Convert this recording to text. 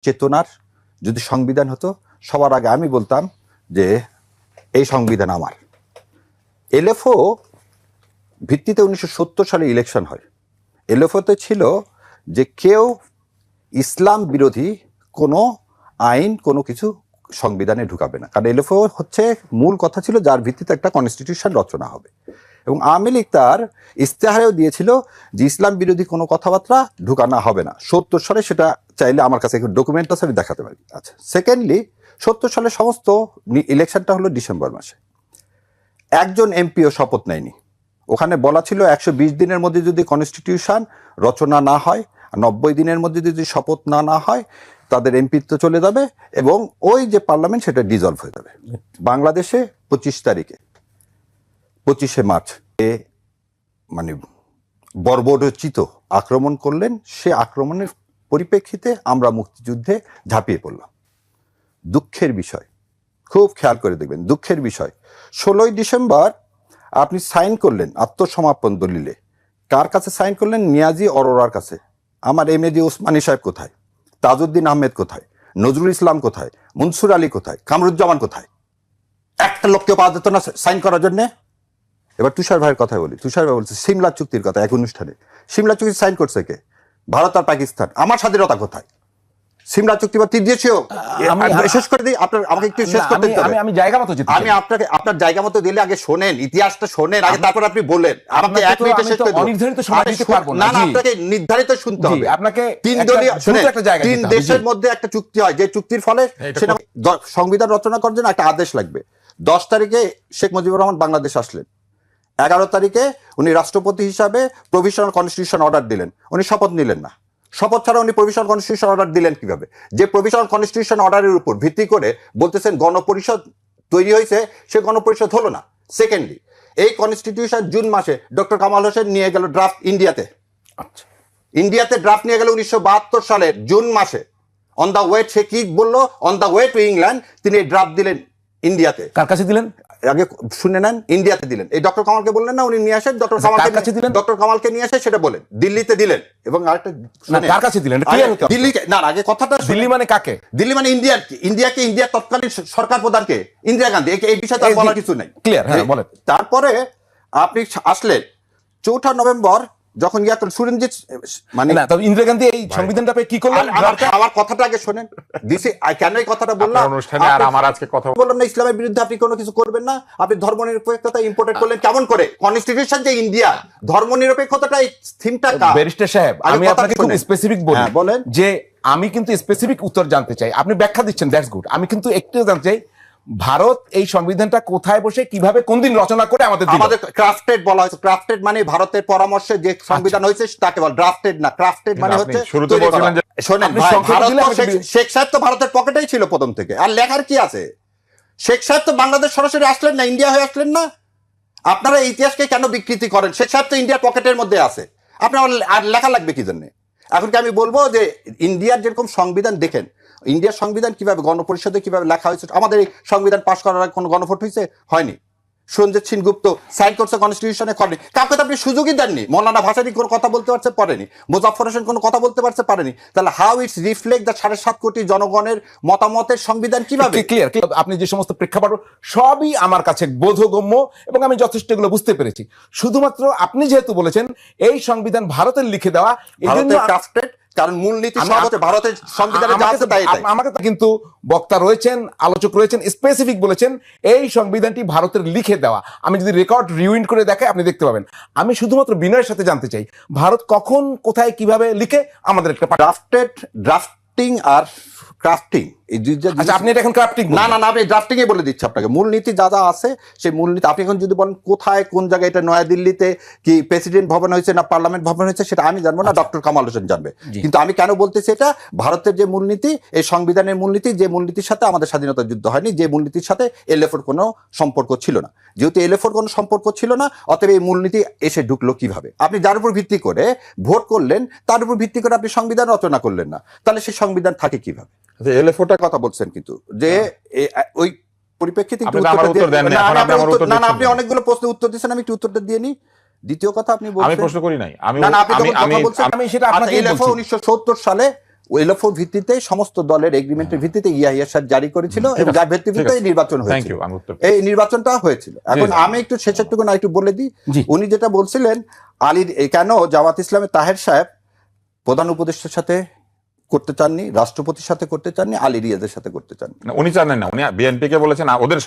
চেতনার যদি সংবিধান হতো, সবার আগে আমি বলতাম যে এই সংবিধান আমার। এলএফও ভিত্তিতে 1970 সালে ইলেকশন হয়। এলএফওতে ছিল যে কেউ ইসলাম বিরোধী কোনো আইন কোনো কিছু সংবিধানে ঢুকাবে না, কারণ এলএফও হচ্ছে মূল কথা ছিল যার ভিত্তিতে একটা কনস্টিটিউশন রচনা হবে। এবং আওয়ামী লীগ তার ইস্তেহারেও দিয়েছিল যে ইসলাম বিরোধী কোনো কথাবার্তা ঢুকানো হবে না। 70 সালে সেটা চাইলে আমার কাছে ডকুমেন্ট আছে, আমি দেখাতে পারি। আচ্ছা, সেকেন্ডলি 70 সালে সমস্ত ইলেকশনটা হলো ডিসেম্বর মাসে। একজন এমপিও শপথ নেয়নি। ওখানে বলা ছিল 120 দিনের মধ্যে যদি কনস্টিটিউশন রচনা না হয়, 90 দিনের মধ্যে যদি শপথ না হয়, তাদের এমপিত্ব চলে যাবে এবং ওই যে পার্লামেন্ট সেটা ডিজলভ হয়ে যাবে। বাংলাদেশে 25 মার্চ মানে বর্বরচিত আক্রমণ করলেন। সে আক্রমণের পরিপ্রেক্ষিতে আমরা মুক্তিযুদ্ধে ঝাঁপিয়ে পড়লাম। দুঃখের বিষয়, খুব খেয়াল করে দেখবেন, দুঃখের বিষয় 16 ডিসেম্বর আপনি সাইন করলেন আত্মসমর্পণ দলিলে। কার কাছে সাইন করলেন? নিয়াজি অরোরার কাছে। আমার এমএজি ওসমানী সাহেব কোথায়? তাজউদ্দিন আহমেদ কোথায়? নজরুল ইসলাম কোথায়? মনসুর আলী কোথায়? কামরুজ্জামান কোথায়? একটা লোককে পাওয়া যেত না সাইন করার জন্যে? এবার তুষার ভাইয়ের কথা বলি। তুষার ভাই বলছে সিমলা চুক্তির কথা এক অনুষ্ঠানে। সিমলা চুক্তি সাইন করছে কে? ভারত আর পাকিস্তান। আমার স্বাধীনতা কোথায়? সিমলা চুক্তি বা দিয়েছিও। শেষ করে দিই, আপনার আমাকে একটু শেষ করতে দিতে হবে। আমি জায়গা মতো যেতে চাই। আমি আপনাকে আপনার জায়গা মতো দিলে আগে শোনেন, ইতিহাসটা শোনেন আগে, তারপর আপনি বলেন। আমাকে 1 মিনিটে শেষ করে দিন। অনির্ধারিত সময় দিতে পারবো না। না না, আপনাকে নির্ধারিত শুনতে হবে। আপনাকে তিন দলীয় শুনে তিন দেশের মধ্যে একটা চুক্তি হয়, যে চুক্তির ফলে সেটা সংবিধান রচনা করার জন্য একটা আদেশ লাগবে। 10 তারিখে শেখ মুজিবুর রহমান বাংলাদেশ আসলেন। 11 তারিখে উনি রাষ্ট্রপতি হিসাবে প্রভিশনাল কনস্টিটিউশন অর্ডার দিলেন। উনি শপথ নিলেন না। শপথ ছাড়া উনি প্রভিশনাল কনস্টিটিউশন অর্ডার দিলেন কিভাবে? যে প্রভিশনাল কনস্টিটিউশন অর্ডারের উপর ভিত্তি করে বলতেছেন গণপরিষদ তৈরি হয়েছে, সে গণপরিষদ হলো না। সেকেন্ডলি, এই কনস্টিটিউশন জুন মাসে ডক্টর কামাল হোসেন নিয়ে গেল ড্রাফট ইন্ডিয়াতে। আচ্ছা, ইন্ডিয়াতে ড্রাফট নিয়ে গেল 1972 সালের জুন মাসে। অন দ্য ওয়ে, সে কি বললো? On the way to England তিনি এই ড্রাফট দিলেন ইন্ডিয়াতে। কার কাছে দিলেন? আগে শুনে নেন, ইন্ডিয়াতে দিলেন। এই ডক্টর কামালকে বললেন না উনি নিয়ে আসেন, ডক্টর কামালকে নিয়ে আসে সেটা বলেন। দিল্লিতে দিলেন এবং আরেকটা কার কাছে দিলেন? দিল্লিকে না, আগে কথাটা দিল্লি মানে কাকে? দিল্লি মানে ইন্ডিয়ার তৎকালীন সরকার প্রধানকে, ইন্দিরা গান্ধী। এই বিষয়ে তার বলার কিছু নাই। ক্লিয়ার? হ্যাঁ, বলেন। তারপরে আপনি আসলেন 4 নভেম্বর যখন সুরঞ্জিত মানে না, তবে ইন্দিরা গান্ধী এই সংবিধানটা পেয়ে কি করলেন? আমার কথাটা আগে শোনেন। কেন এই কথাটা বললাম? অনুষ্ঠানে আর আমার আজকে কথা বললাম না ইসলামের বিরুদ্ধে আপনি কোনো কিছু করবেন না। আপনি ধর্মনিরপেক্ষতা ইম্পোর্টেড করলেন কেমন করে? কনস্টিটিউশন যে ইন্ডিয়া, ধর্মনিরপেক্ষতাটা এই থিমটা কার? ব্যারিস্টার সাহেব, আমি আপনাকে খুব স্পেসিফিক বলি। বলেন যে আমি কিন্তু স্পেসিফিক উত্তর জানতে চাই। আপনি ব্যাখ্যা দিচ্ছেন, দ্যাটস গুড। আমি কিন্তু একটু জানতে চাই ভারত এই সংবিধানটা কোথায় বসে কিভাবে কোন দিন রচনা করে আমাদের ক্রাফটেড বলা হয়েছে। ক্রাফটেড মানে ভারতের পরামর্শে যে সংবিধান হয়েছে তাকে বল ড্রাফটেড না। ক্রাফটেড মানে হচ্ছে শোনেন, শেখ সাহেব তো ভারতের পকেটেই ছিল প্রথম থেকে। আর লেখার কি আছে? শেখ সাহেব তো বাংলাদেশ সরাসরি আসলেন না, ইন্ডিয়া হয়ে আসলেন না। আপনারা ইতিহাসকে কেন বিকৃতি করেন? শেখ সাহেব তো ইন্ডিয়ার পকেটের মধ্যে আছে। আপনার আর লেখা লাগবে কি জন্য? এখন কি আমি বলবো যে ইন্ডিয়ার যেরকম সংবিধান দেখেন, ইন্ডিয়ার সংবিধান কিভাবে গণপরিষদে কিভাবে লেখা হয়েছে? আমাদের এই সংবিধান পাশ করার আগে কোনো গণভোট হয়েছে? হয়নি। সঞ্জিত সেনগুপ্ত সাইন করছে কনস্টিটিউশনে, করেনি। কাউকে তো আপনি সুযোগই দেননি। মৌলানা ভাসানী কোনো কথা বলতে পারছে? পারেনি। মোজাফফর হোসেন কোনো কথা বলতে পারছে? পারেনি। তাহলে হাউ ইটস রিফ্লেক্ট দ্য 7.5 কোটি জনগণের মতামতের সংবিধান কিভাবে? ক্লিয়ার? আপনি যে সমস্ত প্রেক্ষাপট সবই আমার কাছে বোধগম্য এবং আমি যথেষ্ট এগুলো বুঝতে পেরেছি। শুধুমাত্র আপনি যেহেতু বলেছেন এই সংবিধান ভারতের লিখে দেওয়া, ভারতের ক্রাফটেড, কারণ মূলনীতি ভারতের সংবিধানে যা আছে তাই। আমাকে কিন্তু বক্তা রয়েছেন, আলোচক রয়েছেন, স্পেসিফিক বলেছেন এই সংবিধানটি ভারতের লিখে দেওয়া। আমি যদি রেকর্ড রিউইন্ড করে দেখাই আপনি দেখতে পাবেন। আমি শুধুমাত্র বিনয়ের সাথে জানতে চাই ভারত কখন, কোথায়, কিভাবে লিখে আমাদের একটা ড্রাফটিং আর ক্রাফটিং, এই দুইটা। আচ্ছা, আপনি এটা এখন ক্রাফটিং? না না না, আমি ড্রাফটিং এ বলে দিচ্ছি আপনাকে। মূলনীতি যা যা আছে সেই মূলনীতি আপনি এখন যদি বলেন কোথায় কোন জায়গায়, এটা নয়াদিল্লিতে কি প্রেসিডেন্ট ভবন হয়েছে না পার্লামেন্ট ভবন হয়েছে, সেটা আমি জানবো না, ডক্টর কামাল হোসেন জানবে। কিন্তু আমি কেন বলতেছি এটা, ভারতের যে মূলনীতি, এই সংবিধানের মূলনীতি, যে মূলনীতির সাথে আমাদের স্বাধীনতা যুদ্ধ হয়নি, যে মূলনীতির সাথে এলএফওর কোনো সম্পর্ক ছিল না, যেহেতু এলএফওর কোনো সম্পর্ক ছিল না, অতএব এই মূলনীতি এসে ঢুকলো কিভাবে? আপনি যার উপর ভিত্তি করে ভোট করলেন, তার উপর ভিত্তি করে আপনি সংবিধান রচনা করলেন না, তাহলে সেই সংবিধান থাকে কিভাবে? এলএফওটা কথা বলছেন কিন্তু যে ওই পরিপ্রেক্ষিতে আপনি অনেকগুলো প্রশ্নের উত্তর দিচ্ছেন, আমি একটু উত্তরটা দিয়ে নিই। দ্বিতীয় কথা, আপনি আমি প্রশ্ন করি নাই, আমি 1970 সালে এলএফও ভিত্তিতে সমস্ত দলের এগ্রিমেন্টের ভিত্তিতে ইয়াহিয়া সাহেব জারি করেছিল এবং যার ভিত্তিতে নির্বাচন থ্যাংক হয়েছিল। ইউ, আমি উত্তর এই নির্বাচনটা হয়েছিল। এখন জি। আমি একটু শেষেরটুকু না একটু বলে দিই, জি। উনি যেটা বলছিলেন আলীর কেন জামাত ইসলামের তাহের সাহেব প্রধান উপদেষ্টার সাথে করতে চাননি, রাষ্ট্রপতির সাথে করতে চাননি, আলী রিয়াজের সাথে করতে চাননি। উনি জানেন না, উনি বিএনপি কে বলেছেন ওদের